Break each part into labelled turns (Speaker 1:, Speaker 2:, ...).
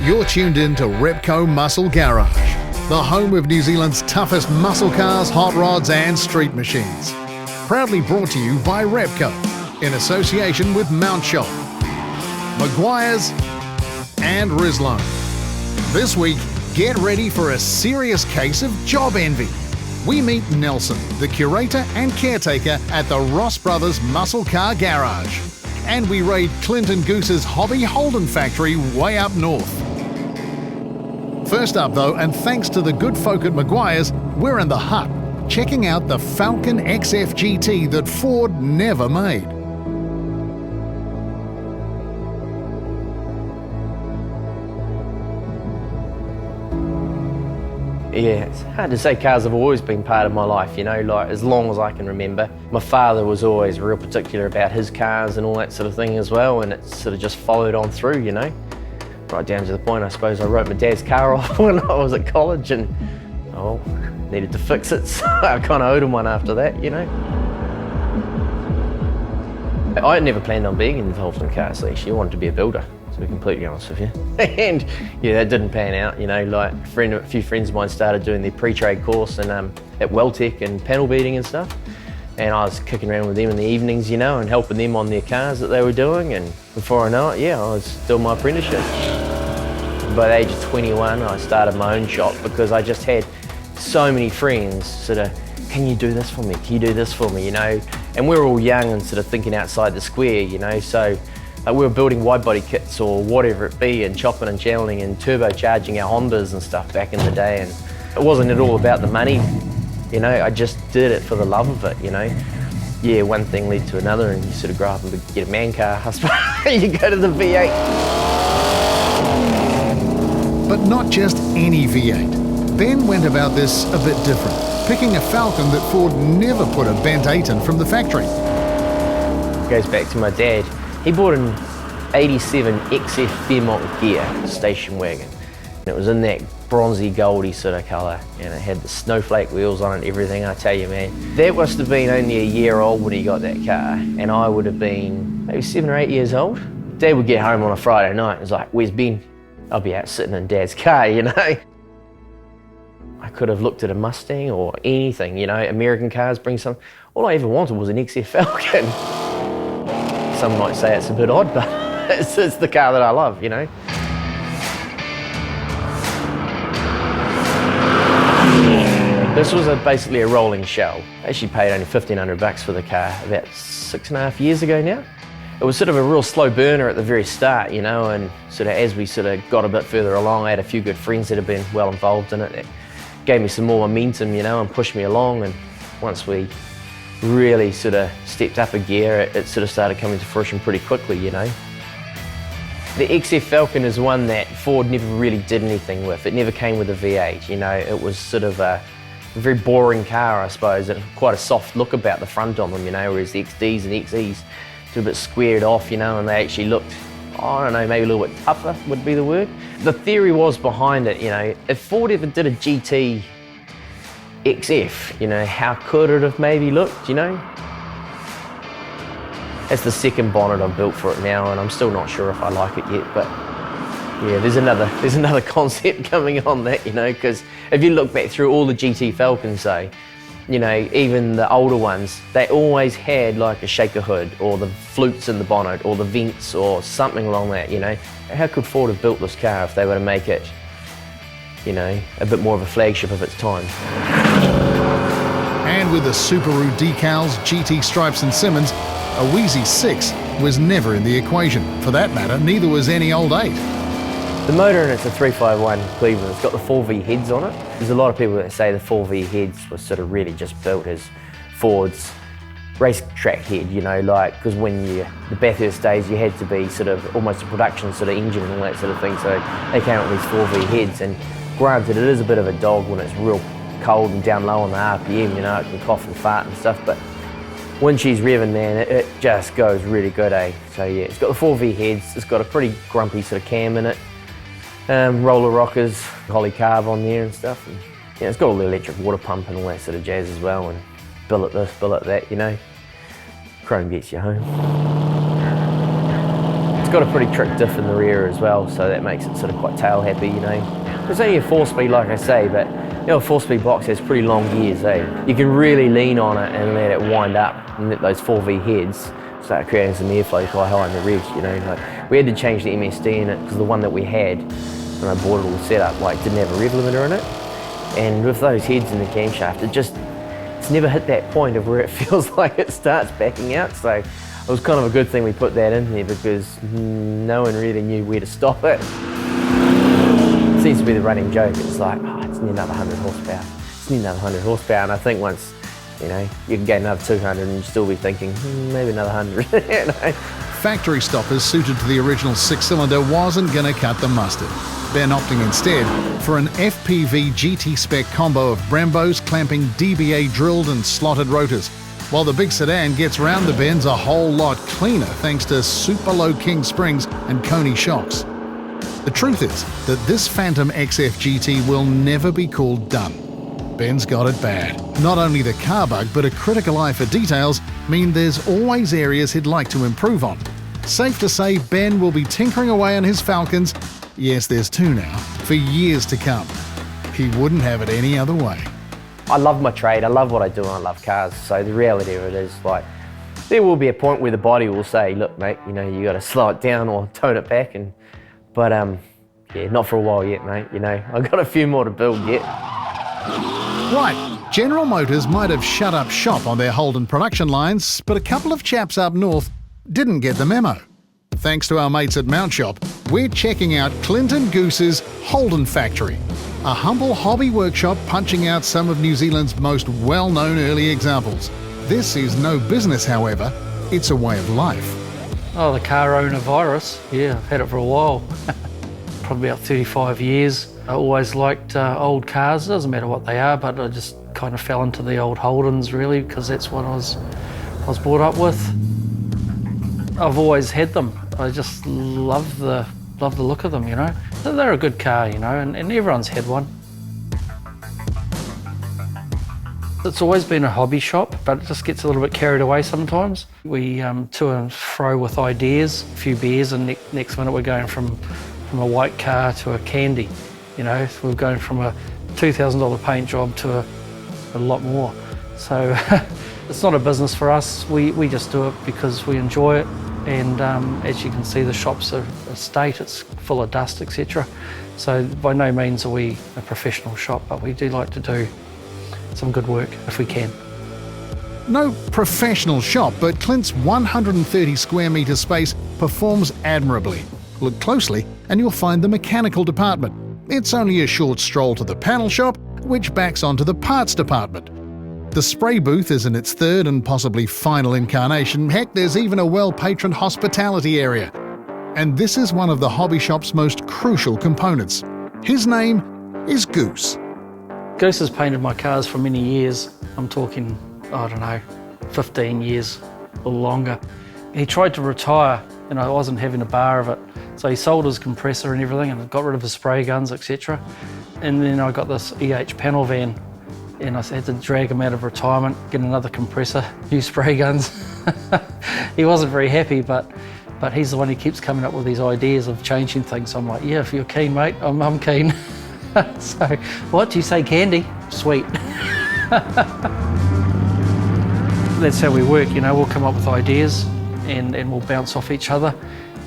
Speaker 1: You're tuned in to Repco Muscle Garage, the home of New Zealand's toughest muscle cars, hot rods and street machines. Proudly brought to you by Repco, in association with Mount Shop, Maguire's and Rizlone. This week, get ready for a serious case of job envy. We meet Nelson, the curator and caretaker at the Ross Brothers Muscle Car Garage. And we raid Clint and Goose's Hobby Holden factory way up north. First up though, and thanks to the good folk at Maguire's, we're in the hut, checking out the Falcon XF GT that Ford never made.
Speaker 2: Yeah, it's hard to say. Cars have always been part of my life, you know, like as long as I can remember. My father was always real particular about his cars and all that sort of thing as well, and it sort of just followed on through, you know. Right down to the point, I suppose, I wrote my dad's car off when I was at college and, needed to fix it, so I kind of owed him one after that, you know. I had never planned on being involved in cars, actually. I wanted to be a builder, to be completely honest with you. And yeah, that didn't pan out, you know, like a few friends of mine started doing their pre-trade course and at Welltech and panel beating and stuff. And I was kicking around with them in the evenings, you know, and helping them on their cars that they were doing. And before I know it, yeah, I was doing my apprenticeship. By the age of 21, I started my own shop because I just had so many friends sort of, can you do this for me? Can you do this for me, you know? And we were all young and sort of thinking outside the square, you know, so we were building wide body kits or whatever it be and chopping and channeling and turbocharging our Hondas and stuff back in the day. And it wasn't at all about the money, you know, I just did it for the love of it, you know. Yeah, one thing led to another and you sort of grow up and get a man car, I suppose. You go to the V8.
Speaker 1: But not just any V8. Ben went about this a bit different, picking a Falcon that Ford never put a bent 8 in from the factory.
Speaker 2: It goes back to my dad. He bought an 87 XF Fairmont gear station wagon. And it was in that bronzy goldy sort of colour and it had the snowflake wheels on it and everything. I tell you, man, that must have been only a year old when he got that car and I would have been maybe 7 or 8 years old. Dad would get home on a Friday night and was like, where's Ben? I'll be out sitting in Dad's car, you know. I could have looked at a Mustang or anything, you know, American cars bring some. All I ever wanted was an XF Falcon. Some might say it's a bit odd, but it's the car that I love, you know. This was basically a rolling shell. I actually paid only $1,500 for the car about 6.5 years ago now. It was sort of a real slow burner at the very start, you know, and sort of as we sort of got a bit further along, I had a few good friends that had been well involved in it. It gave me some more momentum, you know, and pushed me along. And once we really sort of stepped up a gear, it sort of started coming to fruition pretty quickly, you know. The XF Falcon is one that Ford never really did anything with. It never came with a V8, you know. It was sort of a very boring car, I suppose, and quite a soft look about the front on them, you know, whereas the XDs and XEs a bit squared off, you know, and they actually looked, I don't know, maybe a little bit tougher would be the word. The theory was behind it, you know, if Ford ever did a GT XF, you know, how could it have maybe looked, you know? That's the second bonnet I've built for it now, and I'm still not sure if I like it yet, but yeah, there's another concept coming on that, you know, because if you look back through all the GT Falcons, say, you know, even the older ones, they always had like a shaker hood or the flutes in the bonnet or the vents or something along that, you know. How could Ford have built this car if they were to make it, you know, a bit more of a flagship of its time?
Speaker 1: And with the Subaru decals, GT stripes and Simmons, a Wheezy 6 was never in the equation. For that matter, neither was any old 8.
Speaker 2: The motor in it's a 351 Cleveland. It's got the 4V heads on it. There's a lot of people that say the 4V heads was sort of really just built as Ford's racetrack head, you know, like, because when the Bathurst days, you had to be sort of almost a production sort of engine and all that sort of thing, so they came up with these 4V heads, and granted, it is a bit of a dog when it's real cold and down low on the RPM, you know, it can cough and fart and stuff, but when she's revving, man, it just goes really good, eh? So yeah, it's got the 4V heads, it's got a pretty grumpy sort of cam in it, roller rockers, Holly carb on there and stuff. And, yeah, it's got all the electric water pump and all that sort of jazz as well, and billet this, billet that, you know. Chrome gets you home. It's got a pretty trick diff in the rear as well, so that makes it sort of quite tail happy, you know. It's only a 4-speed, like I say, but you know, a 4-speed box has pretty long gears, eh? You can really lean on it and let it wind up, and let those 4V heads start creating some airflow quite high in the revs, you know. Like, we had to change the MSD in it because the one that we had when I bought it all set up, like, didn't have a rev limiter in it. And with those heads in the camshaft, it's never hit that point of where it feels like it starts backing out. So it was kind of a good thing we put that in there, because no one really knew where to stop it. It seems to be the running joke. It's like, oh, it's near another 100 horsepower. It's near another 100 horsepower. And I think once, you know, you can get another 200 and you'll still be thinking, maybe another 100. You know?
Speaker 1: Factory stoppers suited to the original 6-cylinder wasn't going to cut the mustard. Ben opting instead for an FPV GT spec combo of Brembos clamping DBA drilled and slotted rotors, while the big sedan gets round the bends a whole lot cleaner thanks to super low king springs and Coney shocks. The truth is that this Phantom XF GT will never be called done. Ben's got it bad. Not only the car bug, but a critical eye for details mean there's always areas he'd like to improve on. Safe to say Ben will be tinkering away on his Falcons, yes, there's 2 now, for years to come. He wouldn't have it any other way.
Speaker 2: I love my trade, I love what I do, and I love cars. So the reality of it is, like, there will be a point where the body will say, look mate, you know, you got to slow it down or tone it back, but yeah, not for a while yet, mate, you know. I've got a few more to build yet.
Speaker 1: Right, General Motors might have shut up shop on their Holden production lines, but a couple of chaps up north didn't get the memo. Thanks to our mates at Mount Shop, we're checking out Clint and Goose's Holden factory, a humble hobby workshop punching out some of New Zealand's most well-known early examples. This is no business, however, it's a way of life.
Speaker 3: Oh, the car owner virus, yeah, I've had it for a while. Probably about 35 years. I always liked old cars, doesn't matter what they are, but I just kind of fell into the old Holdens really, because that's what I was brought up with. I've always had them. I just love the look of them, you know. They're a good car, you know, and everyone's had one. It's always been a hobby shop, but it just gets a little bit carried away sometimes. We to and fro with ideas, a few beers, and next minute we're going from a white car to a candy. You know, we're going from a $2,000 paint job to a lot more. So it's not a business for us. We just do it because we enjoy it. And as you can see, the shop's a state, it's full of dust, etc. So by no means are we a professional shop, but we do like to do some good work if we can.
Speaker 1: No professional shop, but Clint's 130 square metre space performs admirably. Look closely and you'll find the mechanical department. It's only a short stroll to the panel shop, which backs onto the parts department. The spray booth is in its 3rd and possibly final incarnation. Heck, there's even a well-patroned hospitality area. And this is one of the hobby shop's most crucial components. His name is Goose.
Speaker 3: Goose has painted my cars for many years. I'm talking, I don't know, 15 years or longer. He tried to retire and I wasn't having a bar of it. So he sold his compressor and everything and got rid of his spray guns, etc. And then I got this EH panel van and I had to drag him out of retirement, get another compressor, new spray guns. He wasn't very happy, but he's the one who keeps coming up with these ideas of changing things. So I'm like, yeah, if you're keen, mate, I'm keen. So, what, do you say candy? Sweet. That's how we work, you know, we'll come up with ideas and we'll bounce off each other.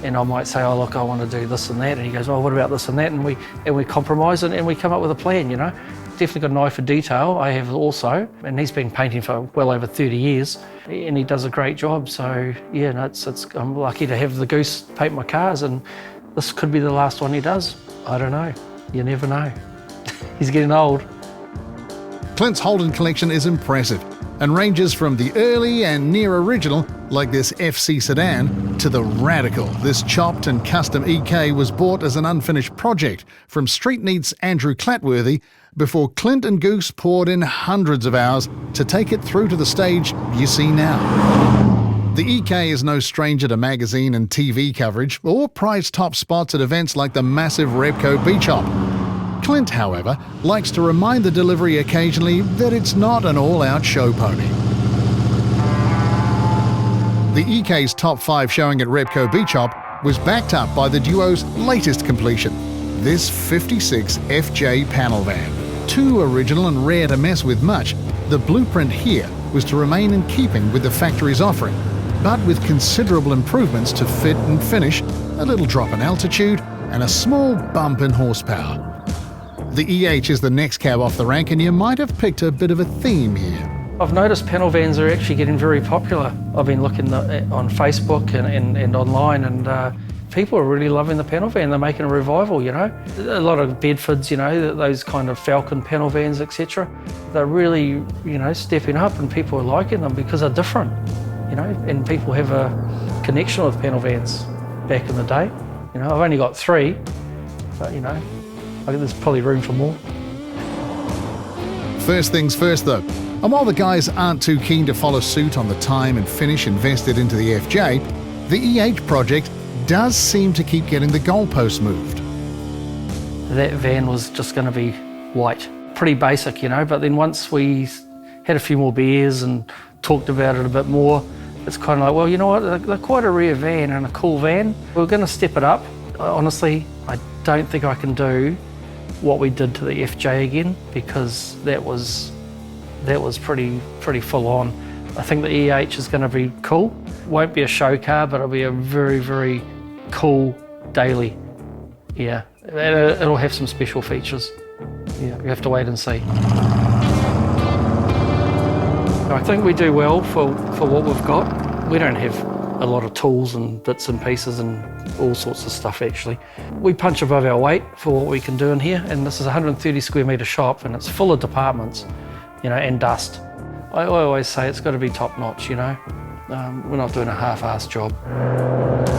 Speaker 3: And I might say, oh look, I want to do this and that. And he goes, oh, what about this and that? And we compromise and we come up with a plan, you know. Definitely got an eye for detail, I have also. And he's been painting for well over 30 years and he does a great job. So yeah, no, I'm lucky to have the Goose paint my cars, and this could be the last one he does. I don't know, you never know. He's getting old.
Speaker 1: Clint's Holden collection is impressive and ranges from the early and near original, like this FC sedan, to the radical. This chopped and custom EK was bought as an unfinished project from Street Neat's Andrew Clatworthy before Clint and Goose poured in hundreds of hours to take it through to the stage you see now. The EK is no stranger to magazine and TV coverage or prized top spots at events like the massive Repco Beach Hop. Clint, however, likes to remind the delivery occasionally that it's not an all-out show pony. The EK's top 5 showing at Repco Beach Hop was backed up by the duo's latest completion, this 56 FJ panel van. Too original and rare to mess with much, the blueprint here was to remain in keeping with the factory's offering, but with considerable improvements to fit and finish, a little drop in altitude, and a small bump in horsepower. The EH is the next cab off the rank, and you might have picked a bit of a theme here.
Speaker 3: I've noticed panel vans are actually getting very popular. I've been looking on Facebook and online, and people are really loving the panel van. They're making a revival, you know. A lot of Bedfords, you know, those kind of Falcon panel vans, etc. They're really, you know, stepping up, and people are liking them because they're different, you know, and people have a connection with panel vans back in the day. You know, I've only got 3, but, you know, I think there's probably room for more.
Speaker 1: First things first though, and while the guys aren't too keen to follow suit on the time and finish invested into the FJ, the EH project does seem to keep getting the goalposts moved.
Speaker 3: That van was just going to be white. Pretty basic, you know, but then once we had a few more beers and talked about it a bit more, it's kind of like, well, you know what, they're quite a rare van and a cool van. We're going to step it up. Honestly, I don't think I can do what we did to the FJ again, because that was pretty full on. I think the EH is going to be cool. Won't be a show car, but it'll be a very, very cool daily. Yeah, it'll have some special features. Yeah, you have to wait and see. I think we do well for what we've got. We don't have a lot of tools and bits and pieces and all sorts of stuff actually. We punch above our weight for what we can do in here, and this is a 130 square metre shop and it's full of departments, you know, and dust. I always say it's got to be top notch, you know. We're not doing a half-assed job.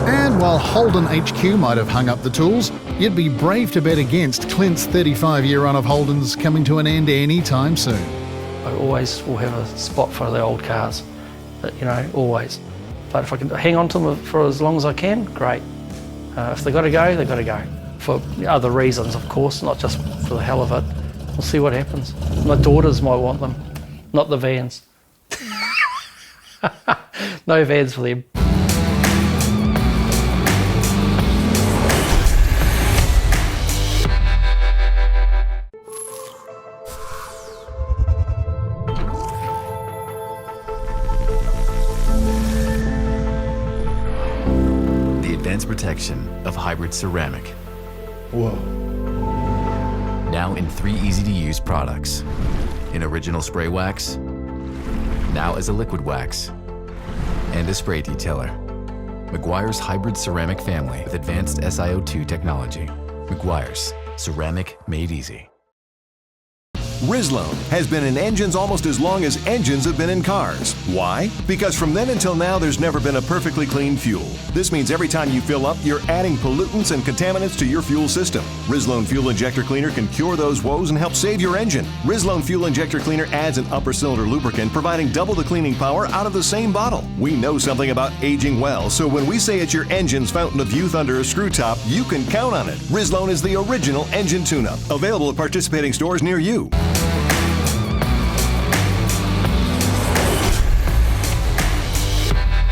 Speaker 1: And while Holden HQ might have hung up the tools, you'd be brave to bet against Clint's 35-year run of Holdens coming to an end any time soon.
Speaker 3: I always will have a spot for the old cars, you know, always. But if I can hang on to them for as long as I can, great. If they've got to go, they've got to go. For other reasons, of course, not just for the hell of it. We'll see what happens. My daughters might want them, not the vans. No vans for them.
Speaker 4: Protection of hybrid ceramic.
Speaker 1: Whoa.
Speaker 4: Now in 3 easy-to-use products. In original spray wax, now as a liquid wax, and a spray detailer. Meguiar's hybrid ceramic family with advanced SiO2 technology. Meguiar's, ceramic made easy.
Speaker 5: Rizlone has been in engines almost as long as engines have been in cars. Why? Because from then until now, there's never been a perfectly clean fuel. This means every time you fill up, you're adding pollutants and contaminants to your fuel system. Rizlone Fuel Injector Cleaner can cure those woes and help save your engine. Rizlone Fuel Injector Cleaner adds an upper cylinder lubricant, providing double the cleaning power out of the same bottle. We know something about aging well, so when we say it's your engine's fountain of youth under a screw top, you can count on it. Rizlone is the original engine tune-up. Available at participating stores near you.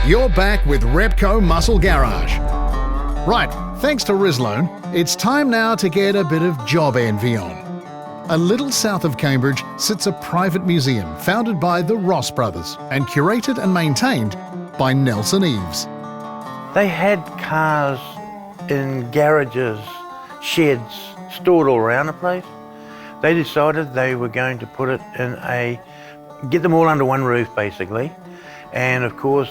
Speaker 1: You're back with Repco Muscle Garage. Right, thanks to Rizlone, it's time now to get a bit of job envy on. A little south of Cambridge sits a private museum founded by the Ross brothers and curated and maintained by Nelson Eves.
Speaker 6: They had cars in garages, sheds, stored all around the place. They decided they were going to put it in get them all under one roof basically. And of course,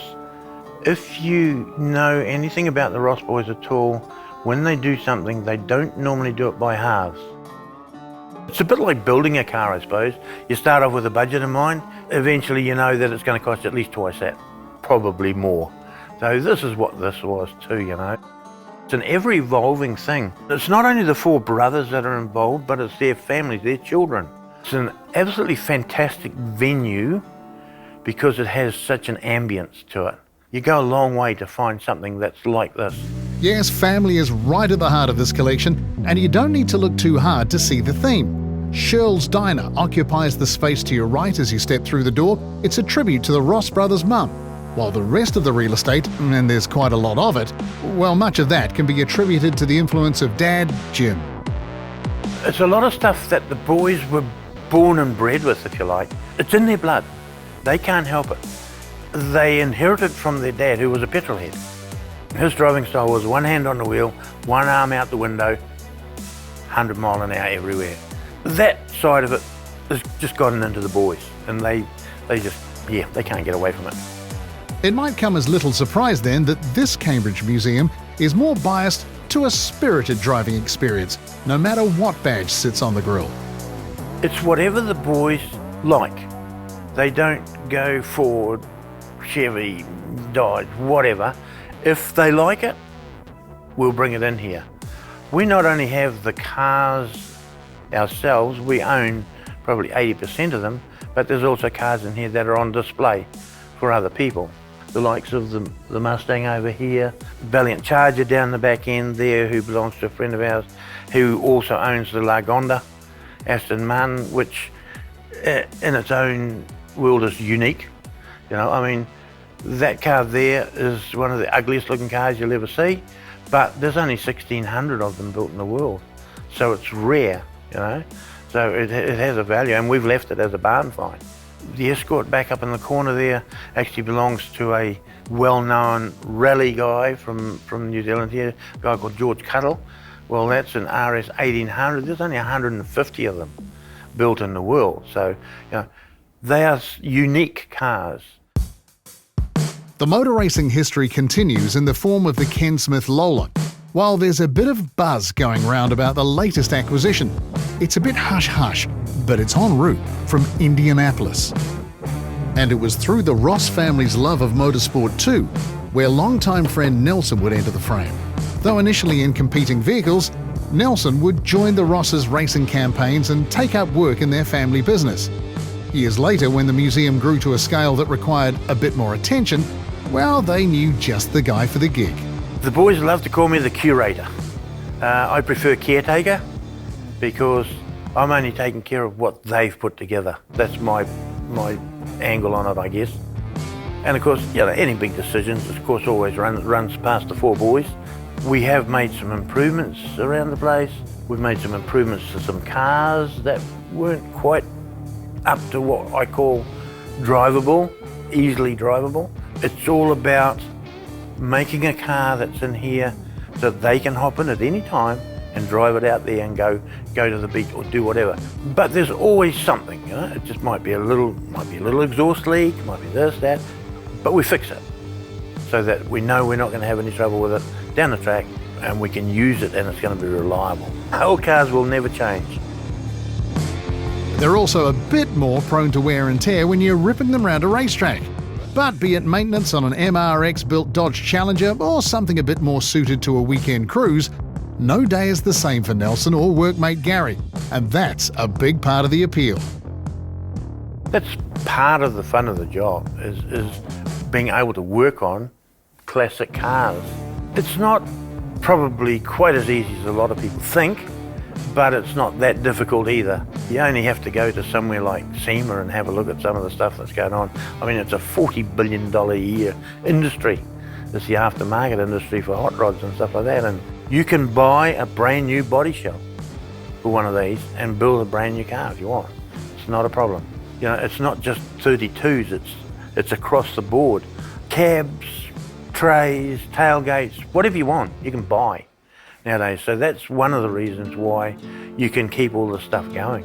Speaker 6: if you know anything about the Ross boys at all, when they do something, they don't normally do it by halves. It's a bit like building a car, I suppose. You start off with a budget in mind. Eventually you know that it's going to cost at least twice that, probably more. So this is what this was too, you know. It's an ever-evolving thing. It's not only the 4 brothers that are involved, but it's their families, their children. It's an absolutely fantastic venue because it has such an ambience to it. You go a long way to find something that's like this.
Speaker 1: Yes, family is right at the heart of this collection, and you don't need to look too hard to see the theme. Shirl's Diner occupies the space to your right as you step through the door. It's a tribute to the Ross brothers' mum. while the rest of the real estate, and there's quite a lot of it, well, much of that can be attributed to the influence of Dad, Jim.
Speaker 6: It's a lot of stuff that the boys were born and bred with, if you like. It's in their blood. They can't help it. They inherited from their dad, who was a petrolhead. His driving style was one hand on the wheel, one arm out the window, 100 mile an hour everywhere. That side of it has just gotten into the boys, and they can't get away from it.
Speaker 1: It might come as little surprise then that this Cambridge museum is more biased to a spirited driving experience, no matter what badge sits on the grille.
Speaker 6: It's whatever the boys like. They don't go Ford, Chevy, Dodge, whatever. If they like it, we'll bring it in here. We not only have the cars ourselves, we own probably 80% of them, but there's also cars in here that are on display for other people. The likes of the Mustang over here, Valiant Charger down the back end there, who belongs to a friend of ours, who also owns the Lagonda Aston Martin, which in its own world is unique. You know, I mean, that car there is one of the ugliest looking cars you'll ever see, but there's only 1,600 of them built in the world. So it's rare, you know, so it has a value, and we've left it as a barn find. The Escort back up in the corner there actually belongs to a well-known rally guy from New Zealand here, a guy called George Cuttle. Well, that's an RS 1800. There's only 150 of them built in the world. So, you know, they are unique cars.
Speaker 1: The motor racing history continues in the form of the Ken Smith Lola. While there's a bit of buzz going round about the latest acquisition, it's a bit hush-hush, but it's en route from Indianapolis. And it was through the Ross family's love of motorsport too, where longtime friend Nelson would enter the frame. Though initially in competing vehicles, Nelson would join the Rosses' racing campaigns and take up work in their family business. Years later, when the museum grew to a scale that required a bit more attention, well, they knew just the guy for the gig.
Speaker 6: The boys love to call me the curator. I prefer caretaker because I'm only taking care of what they've put together. That's my angle on it, I guess. And of course, you know, any big decisions, of course, always runs past the four boys. We have made some improvements around the place. We've made some improvements to some cars that weren't quite up to what I call drivable, easily drivable. It's all about making a car that's in here so that they can hop in at any time and drive it out there and go to the beach or do whatever. But there's always something, you know. It just might be a little exhaust leak, might be this, that, but we fix it so that we know we're not going to have any trouble with it down the track, and we can use it and it's going to be reliable. Old cars will never change.
Speaker 1: They're also a bit more prone to wear and tear when you're ripping them round a racetrack. But be it maintenance on an MRX-built Dodge Challenger or something a bit more suited to a weekend cruise, no day is the same for Nelson or workmate Gary, and that's a big part of the appeal.
Speaker 6: That's part of the fun of the job, is being able to work on classic cars. It's not probably quite as easy as a lot of people think, but it's not that difficult either. You only have to go to somewhere like SEMA and have a look at some of the stuff that's going on. I mean, it's a $40 billion a year industry. It's the aftermarket industry for hot rods and stuff like that. And you can buy a brand new body shop for one of these and build a brand new car if you want. It's not a problem. You know, it's not just 32s, it's across the board. Cabs, trays, tailgates, whatever you want, you can buy nowadays. So that's one of the reasons why you can keep all this stuff going.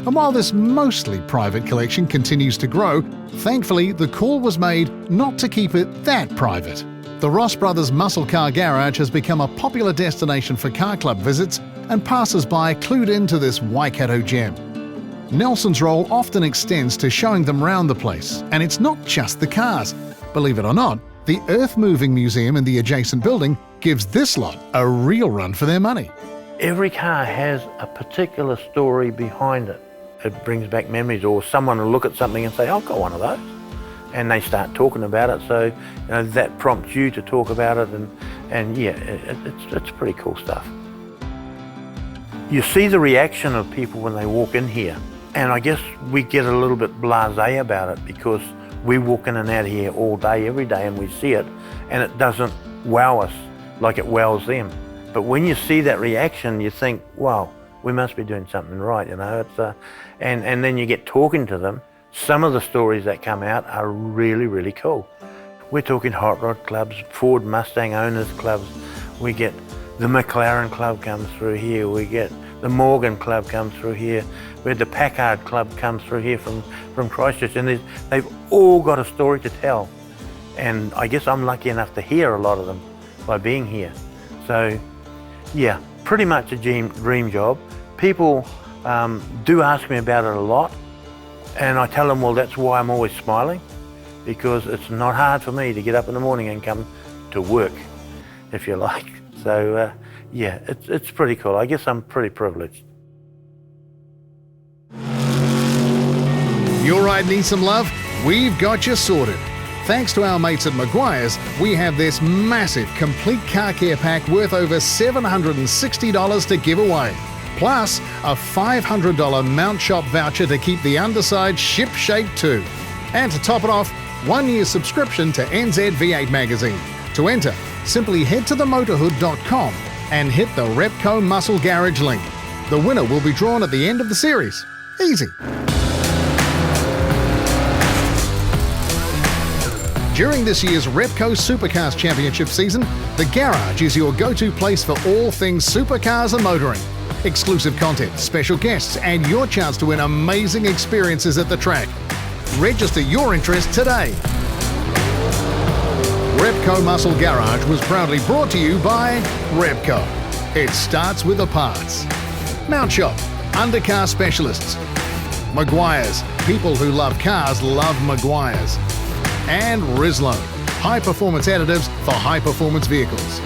Speaker 1: And while this mostly private collection continues to grow, thankfully the call was made not to keep it that private. The Ross Brothers Muscle Car Garage has become a popular destination for car club visits, and passers-by clued into this Waikato gem. Nelson's role often extends to showing them round the place, and it's not just the cars. Believe it or not, the Earth-moving museum in the adjacent building gives this lot a real run for their money.
Speaker 6: Every car has a particular story behind it. It brings back memories, or someone will look at something and say, I've got one of those. And they start talking about it, so you know, that prompts you to talk about it, and yeah, it's pretty cool stuff. You see the reaction of people when they walk in here, and I guess we get a little bit blasé about it because We walk in and out of here all day, every day, and we see it, and it doesn't wow us like it wows them. But when you see that reaction, you think, wow, we must be doing something right, you know. And then you get talking to them. Some of the stories that come out are really, really cool. We're talking hot rod clubs, Ford Mustang owners clubs. We get the McLaren club comes through here. We get the Morgan club comes through here. We had the Packard club comes through here from Christchurch, and they've all got a story to tell. And I guess I'm lucky enough to hear a lot of them by being here. So yeah, pretty much a dream job. People do ask me about it a lot, and I tell them, well, that's why I'm always smiling, because it's not hard for me to get up in the morning and come to work, if you like. So yeah, it's pretty cool. I guess I'm pretty privileged.
Speaker 1: Your ride needs some love? We've got you sorted. Thanks to our mates at Maguire's, we have this massive complete car care pack worth over $760 to give away. Plus, a $500 Mount Shop voucher to keep the underside ship-shape too. And to top it off, 1 year subscription to NZ V8 magazine. To enter, simply head to themotorhood.com and hit the Repco Muscle Garage link. The winner will be drawn at the end of the series. Easy. During this year's Repco Supercars Championship season, the garage is your go-to place for all things supercars and motoring. Exclusive content, special guests, and your chance to win amazing experiences at the track. Register your interest today. Repco Muscle Garage was proudly brought to you by Repco. It starts with the parts. Mount Shop, undercar specialists. Maguire's, people who love cars love Maguire's. And Rislo, high-performance additives for high-performance vehicles.